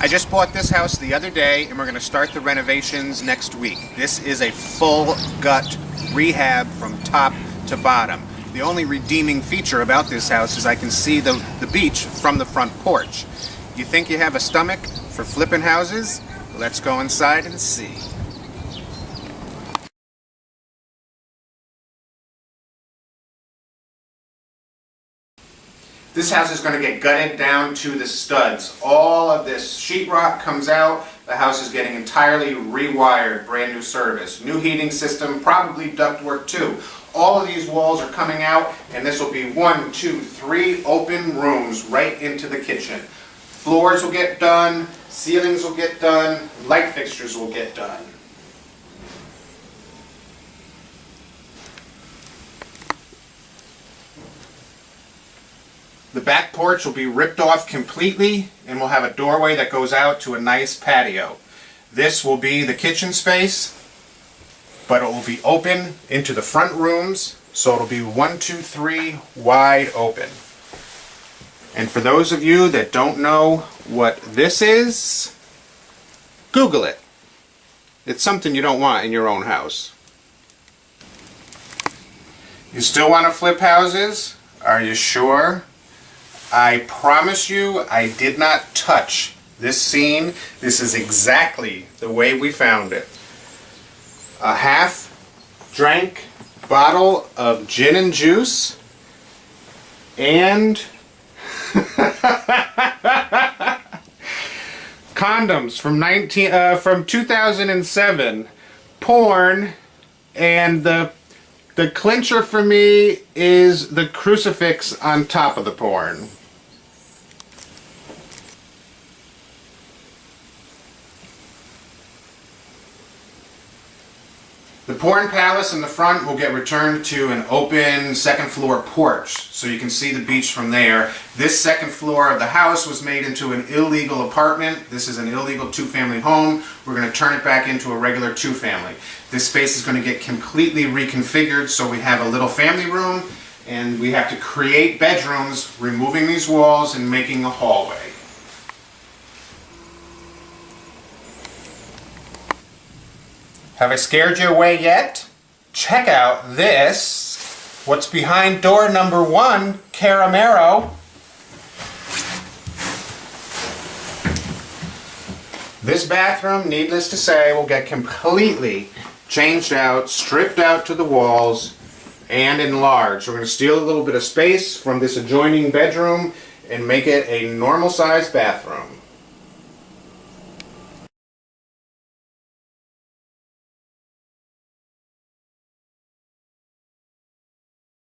I just bought this house the other day and we're going to start the renovations next week. This is a full gut rehab from top to bottom. The only redeeming feature about this house is I can see the beach from the front porch. You think you have a stomach for flipping houses? Let's go inside and see. This house is going to get gutted down to the studs. All of this sheetrock comes out. The house is getting entirely rewired, brand new service. New heating system, probably ductwork too. All of these walls are coming out, and this will be 1, 2, 3 open rooms right into the kitchen. Floors will get done, ceilings will get done, light fixtures will get done. The back porch will be ripped off completely, and we'll have a doorway that goes out to a nice patio. This will be the kitchen space, but it will be open into the front rooms, so it'll be 1, 2, 3 wide open. And for those of you that don't know what this is, Google it. It's something you don't want in your own house. You still want to flip houses? Are you sure? I promise you, I did not touch this scene. This is exactly the way we found it. A half-drank bottle of gin and juice and condoms from 2007, porn, and the clincher for me is the crucifix on top of the porn. The porn palace in the front will get returned to an open second floor porch, so you can see the beach from there. This second floor of the house was made into an illegal apartment. This is an illegal 2-family home. We're going to turn it back into a regular 2-family. This space is going to get completely reconfigured, so we have a little family room, and we have to create bedrooms, removing these walls and making a hallway. Have I scared you away yet? Check out this. What's behind door number 1, Caramero. This bathroom, needless to say, will get completely changed out, stripped out to the walls, and enlarged. We're going to steal a little bit of space from this adjoining bedroom and make it a normal-sized bathroom.